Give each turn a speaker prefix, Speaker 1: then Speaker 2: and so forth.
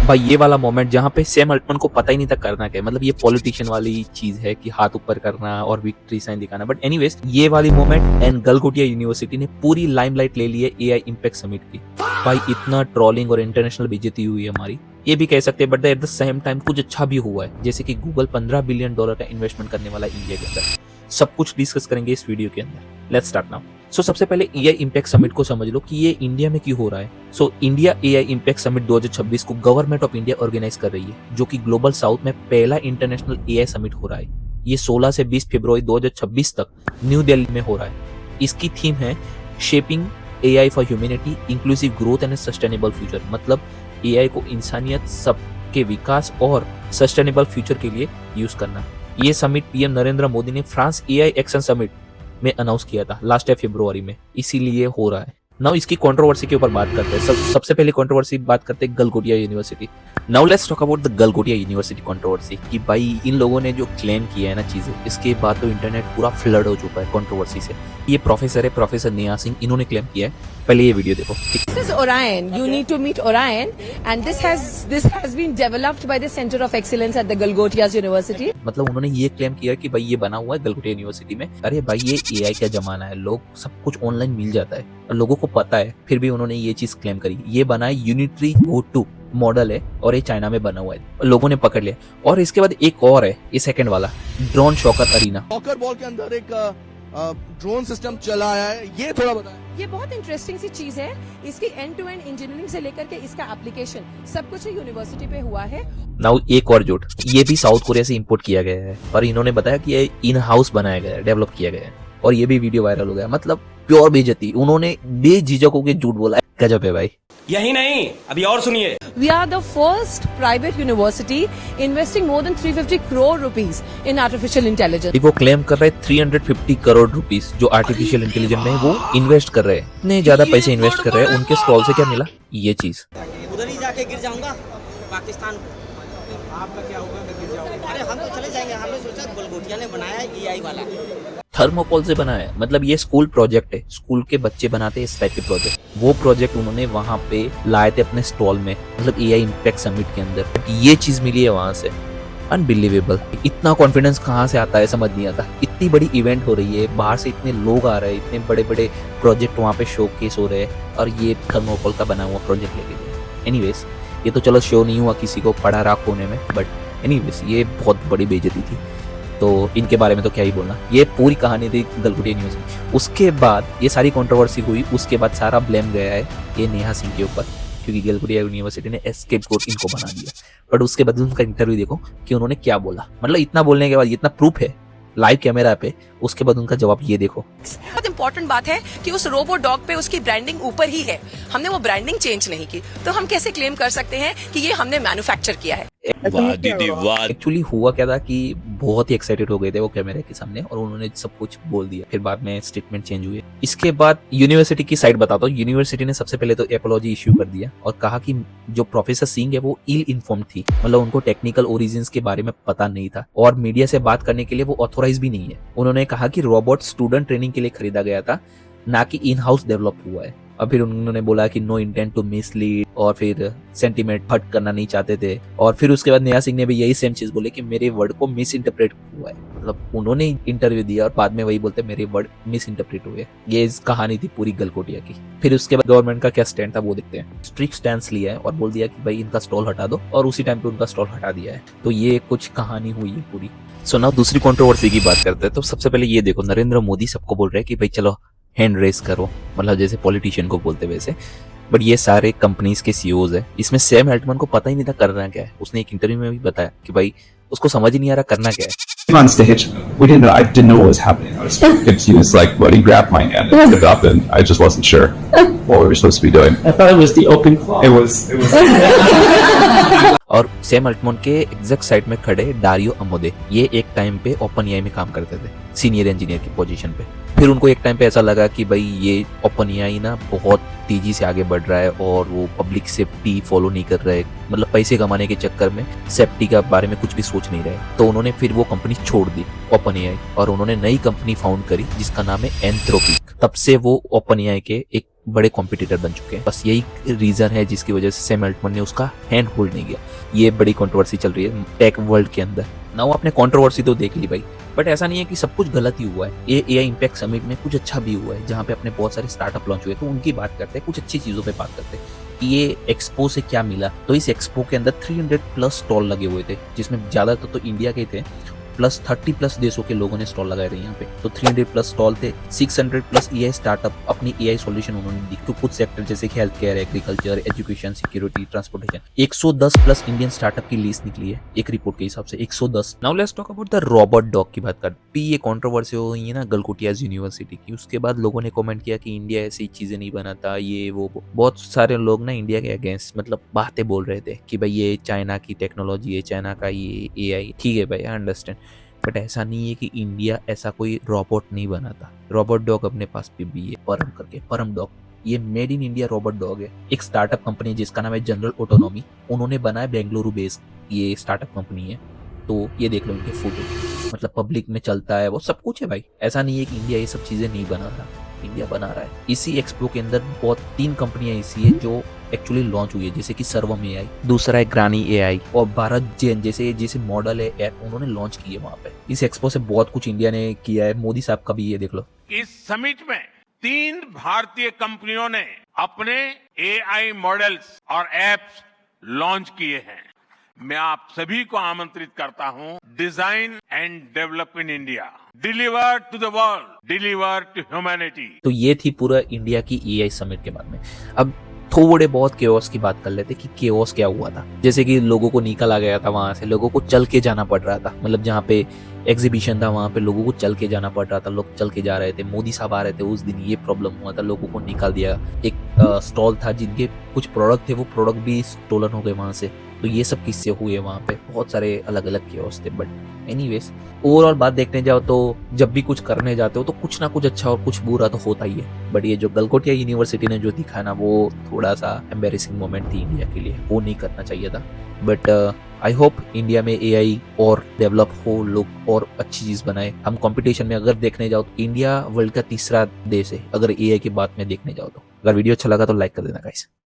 Speaker 1: भाई ये वाला मोमेंट जहाँ पे सैम अल्टमैन को पता ही नहीं था करना क्या है, मतलब ये पॉलिटिशियन वाली चीज है कि हाथ ऊपर करना और विक्ट्री साइन दिखाना। बट एनीवेज ये वाली मोमेंट एंड गलगोटिया यूनिवर्सिटी ने पूरी लाइमलाइट ले ली है एआई इंपैक्ट समिट की। भाई इतना ट्रोलिंग और इंटरनेशनल बेइज्जती हुई है हमारी, ये भी कह सकते हैं। But at the same time कुछ अच्छा भी हुआ है, जैसे कि गूगल $15 बिलियन का इन्वेस्टमेंट करने वाला इंडिया के अंदर। सब कुछ डिस्कस करेंगे इस वीडियो के अंदर। Let's start now. सो सबसे पहले एआई इंपैक्ट समिट को समझ लो कि ये इंडिया में क्यों हो रहा है। So India AI impact summit 2026 को गवर्नमेंट ऑफ इंडिया ऑर्गेनाइज कर रही है, जो कि ग्लोबल साउथ में पहला इंटरनेशनल एआई समिट हो रहा है। ये 16 से 20 फरवरी 2026 तक न्यू दिल्ली में हो रहा है। इसकी थीम है shaping AI for humanity, inclusive growth and sustainable future. मतलब एआई को इंसानियत सबके विकास और सस्टेनेबल फ्यूचर के लिए यूज करना। ये समिट पीएम नरेंद्र मोदी ने फ्रांस एआई एक्शन समिट में अनाउंस किया था लास्ट ईयर फरवरी में, इसीलिए हो रहा है। नाउ इसकी कंट्रोवर्सी के ऊपर बात करते हैं। सबसे पहले कंट्रोवर्सी बात करते हैं Galgotia university. Now let's talk about the Galgotia university controversy कि भाई इन लोगों ने जो क्लेम किया है ना चीजें, इसके बाद तो इंटरनेट पूरा फ्लड हो चुका है कंट्रोवर्सी से। ये प्रोफेसर है, प्रोफेसर नेहा सिंह, इन्होंने क्लेम किया है। पहले ये वीडियो देखो।
Speaker 2: This is Orion. You need to meet Orion, and this has been developed by the Center of Excellence at the Galgotias University.
Speaker 1: मतलब उन्होंने ये क्लेम किया कि भाई ये बना हुआ है गलगोटिया यूनिवर्सिटी में। अरे भाई ये एआई का जमाना है, लोग सब कुछ ऑनलाइन मिल जाता है और लोगों को पता है, फिर भी उन्होंने ये चीज क्लेम करी। ये बना है यूनिटरी O2 मॉडल है और ये चाइना में बना हुआ है, लोगों ने पकड़ लिया। और इसके बाद एक और है, ये सेकंड वाला drone soccer arena.
Speaker 3: Soccer ball के अंदर एक ड्रोन सिस्टम चला है, ये थोड़ा बताएं।
Speaker 2: ये बहुत इंटरेस्टिंग सी चीज है। इसकी एंड टू एंड इंजीनियरिंग से लेकर के इसका एप्लीकेशन सब कुछ यूनिवर्सिटी पे हुआ है।
Speaker 1: नाउ एक और जोड़, ये भी साउथ कोरिया से इंपोर्ट किया गया है और इन्होंने बताया कि ये इन हाउस बनाया गया है, डेवलप किया गया है। और ये भी वीडियो वायरल हो गया। मतलब प्योर बेइज्जती, उन्होंने बेझिझक होकर झूठ बोला। गजब है भाई।
Speaker 4: यही नहीं, अभी और सुनिए।
Speaker 2: We are the first private university investing more than 350 crore rupees in artificial intelligence.
Speaker 1: वो क्लेम कर रहे हैं 350 करोड़ रुपीस जो आर्टिफिशियल इंटेलिजेंस में वो इन्वेस्ट कर रहे हैं। इतने ज्यादा पैसे इन्वेस्ट कर रहे हैं, उनके स्टॉल से क्या मिला? ये चीज।
Speaker 5: उधर ही जाके गिर जाऊंगा पाकिस्तान। आपका क्या होगा? गिर जाओगे? अरे हम तो चले जाएंगे। हमने सोचा गलगोटिया ने बनाया है एआई वाला,
Speaker 1: थर्मोकोल से बना है। मतलब ये स्कूल प्रोजेक्ट है, स्कूल के बच्चे बनाते हैं इस टाइप के प्रोजेक्ट। वो प्रोजेक्ट उन्होंने वहां पे लाए थे अपने स्टॉल में, मतलब एआई इंपैक्ट समिट के अंदर। बट ये चीज मिली है वहां से, अनबिलीवेबल। इतना कॉन्फिडेंस कहाँ से आता है समझ नहीं आता। इतनी बड़ी इवेंट हो रही है, बाहर से इतने लोग आ रहे हैं, इतने बड़े बड़े प्रोजेक्ट वहाँ पे शोकेस हो रहे हैं, और ये थर्मोकोल का बना हुआ प्रोजेक्ट लेके गए। एनीवेज ये तो चलो शो नहीं हुआ किसी को, पड़ा राख होने में। बट एनीवेज ये बहुत बड़ी बेइज्जती थी, तो इनके बारे में तो क्या ही बोलना। ये पूरी कहानी थी गलगोटिया यूनिवर्सिटी। उसके बाद ये सारी कंट्रोवर्सी हुई, उसके बाद सारा ब्लेम गया है ये नेहा सिंह के ऊपर, क्योंकि गलगोटिया यूनिवर्सिटी ने स्केपगोट इनको बना दिया। बट उसके बाद उनका इंटरव्यू देखो कि उन्होंने क्या बोला। मतलब इतना बोलने के बाद, इतना प्रूफ है लाइव कैमरा पे, उसके बाद उनका जवाब ये देखो।
Speaker 6: बहुत इंपॉर्टेंट बात है कि उस रोबो डॉग पे उसकी ब्रांडिंग ऊपर ही है, हमने वो ब्रांडिंग चेंज नहीं की, तो हम कैसे क्लेम कर सकते हैं कि ये हमने मैन्युफैक्चर किया है?
Speaker 1: एक्चुअली हुआ क्या था कि बहुत ही एक्साइटेड हो गए थे वो कैमरे के सामने, और उन्होंने सब कुछ बोल दिया। फिर बाद में स्टेटमेंट चेंज हुए। इसके बाद यूनिवर्सिटी की साइड बताता हूँ। यूनिवर्सिटी ने सबसे पहले तो एपोलॉजी इश्यू कर दिया और कहा कि जो प्रोफेसर सिंह है वो इल इन्फॉर्म थी, मतलब उनको टेक्निकल ओरिजिन्स के बारे में पता नहीं था, और मीडिया से बात करने के लिए वो ऑथोराइज भी नहीं है। उन्होंने कहा कि रोबोट स्टूडेंट ट्रेनिंग के लिए खरीदा गया था, ना कि इन हाउस डेवलप हुआ है। और फिर उन्होंने बोला कि नो इंटेंट टू मिसलीड, और फिर सेंटीमेंट हर्ट करना नहीं चाहते थे। और फिर उसके बाद नेहा सिंह ने भी यही सेम चीज बोले कि मेरे वर्ड को मिस इंटरप्रेट हुआ है। मतलब उन्होंने इंटरव्यू दिया और बाद में वही बोलते मेरे वर्ड मिस इंटरप्रेट हुए। ये कहानी थी पूरी गलगोटिया की। फिर उसके बाद गवर्नमेंट का क्या स्टैंड था वो देखते हैं। स्ट्रिक्ट स्टैंड लिया है और बोल दिया कि भाई इनका स्टॉल हटा दो, और उसी टाइम पे उनका स्टॉल हटा दिया है। तो ये कुछ कहानी हुई है पूरी। सो नाउ दूसरी कंट्रोवर्सी की बात करते हैं। तो सबसे पहले ये देखो, नरेंद्र मोदी सबको बोल रहे हैं कि भाई चलो हैंड रेस करो, मतलब जैसे पॉलिटिशियन को बोलते वैसे। बट ये सारे कंपनीज के सीईओज है। इसमें सैम अल्टमैन को पता ही नहीं था करना क्या है। उसने एक इंटरव्यू में भी बताया कि भाई उसको समझ ही नहीं आ रहा करना क्या है।
Speaker 7: On stage, I didn't know what was happening. I was confused, like, but he grabbed my hand and picked it up, and I just wasn't sure what we were supposed to be doing.
Speaker 8: I thought it was the open claw.
Speaker 7: It was.
Speaker 1: और Sam Altman के exact side में खड़े Dario अमोदे, ये एक time पे open AI में काम करते थे, सीनियर इंजीनियर की पोजीशन पे। फिर उनको एक टाइम पे ऐसा लगा कि भाई ये ओपन एआई ना बहुत तेजी से आगे बढ़ रहा है और वो पब्लिक सेफ्टी फॉलो नहीं कर रहे, मतलब पैसे कमाने के चक्कर में सेफ्टी के बारे में कुछ भी सोच नहीं रहे। तो उन्होंने फिर वो कंपनी छोड़ दी ओपन एआई, और उन्होंने नई कंपनी फाउंड करी जिसका नाम है एंथ्रोपिक। तब से वो ओपन एआई के एक बड़े कॉम्पिटिटर बन चुके हैं। बस यही रीजन है जिसकी वजह से सैम अल्टमैन ने उसका हैंड होल्ड नहीं किया। ये बड़ी कंट्रोवर्सी चल रही है टेक वर्ल्ड के अंदर ना। वो आपने कंट्रोवर्सी तो देख ली भाई, बट ऐसा नहीं है कि सब कुछ गलत ही हुआ है। ये एआई इंपैक्ट समिट में कुछ अच्छा भी हुआ है, जहाँ पे अपने बहुत सारे स्टार्टअप लॉन्च हुए, तो उनकी बात करते हैं, कुछ अच्छी चीजों पे बात करते हैं कि ये एक्सपो से क्या मिला। तो इस एक्सपो के अंदर 300 प्लस स्टॉल लगे हुए थे, जिसमें ज्यादातर तो इंडिया के थे, प्लस 30 प्लस देशों के लोगों ने स्टॉल लगाए थे यहाँ पे। तो 300 प्लस स्टॉल थे, 600 प्लस एआई स्टार्टअप अपनी एआई सॉल्यूशन उन्होंने दी। तो कुछ सेक्टर जैसे कि health care, agriculture, education, security, transportation, 110 plus Indian startup की लिस्ट निकली है एक रिपोर्ट के हिसाब से, 110। Now let's talk about the robot dog की बात करते हैं। ये कंट्रोवर्सी हो गई है ना गलगोटियाज यूनिवर्सिटी की, उसके बाद लोगों ने कमेंट किया कि इंडिया ऐसी चीजें नहीं बनाता, ये वो। बहुत सारे लोग ना इंडिया के अगेंस्ट मतलब बातें बोल रहे थे कि भाई ये चाइना की टेक्नोलॉजी है, चाइना का ये एआई। ठीक है भाई, आई अंडरस्टैंड, बट ऐसा नहीं है कि इंडिया ऐसा कोई रोबोट नहीं बनाता। रोबोट डॉग अपने पास भी है, परम करके, परम डॉग। ये made in India robot dog है। एक स्टार्टअप कंपनी जिसका नाम है जनरल ऑटोनॉमी, उन्होंने बनाया बेंगलुरु बेस्ड ये स्टार्टअप कंपनी है। तो ये देख लो इनके फुटेज, मतलब पब्लिक में चलता है, वो सब कुछ है भाई। ऐसा नहीं है कि इंडिया ये सब चीजें नहीं बना रहा, इंडिया बना रहा है। इसी एक्सपो के अंदर बहुत 3 कंपनियां ऐसी है जो एक्चुअली लॉन्च हुई है, जैसे कि सर्वम एआई, दूसरा है ग्रानी एआई, और भारत जेन जैसे मॉडल है ऐप उन्होंने लॉन्च की है वहां पे। इस एक्सपो से बहुत कुछ इंडिया ने किया है। मोदी साहब का भी ये देख लो।
Speaker 8: इस समिट में 3 भारतीय कंपनियों ने अपने एआई मॉडल्स और एप्स लॉन्च किए हैं। मैं आप सभी को आमंत्रित करता हूं, design and develop in India, deliver to the world, deliver to humanity.
Speaker 1: तो ये थी पूरा इंडिया की एआई समिट के बाद में। अब थोड़े बहुत केओस की बात कर लेते कि केओस क्या हुआ था। जैसे कि लोगों को निकला गया था वहां से, लोगों को चल के जाना पड़ रहा था, मतलब जहाँ पे एग्जीबिशन था वहां पे लोगों को चल के जाना पड़ रहा था, लोग चल के जा रहे थे। मोदी साहब आ रहे थे उस दिन, ये प्रॉब्लम हुआ था, लोगों को निकाल दिया। एक स्टॉल था जिनके कुछ प्रोडक्ट थे, वो प्रोडक्ट भी स्टोलन हो गए वहां से। तो ये सब किस्से हुए वहां पे, बहुत सारे अलग अलग केओस थे। बट एनीवेज ओवरऑल बात देखने जाओ तो जब भी कुछ करने जाते हो तो कुछ ना कुछ अच्छा और कुछ बुरा तो होता ही है। बट ये जो गलगोटिया यूनिवर्सिटी ने जो दिखाया ना, वो थोड़ा सा एम्बेरेसिंग मोमेंट थी इंडिया के लिए, वो नहीं करना चाहिए था। बट आई होप इंडिया में एआई और डेवलप हो, लोग और अच्छी चीज बनाए। हम कंपटीशन में अगर देखने जाओ तो इंडिया वर्ल्ड का 3रा देश है अगर एआई की बात में देखने जाओ तो। अगर वीडियो अच्छा लगा तो लाइक कर देना गाइस।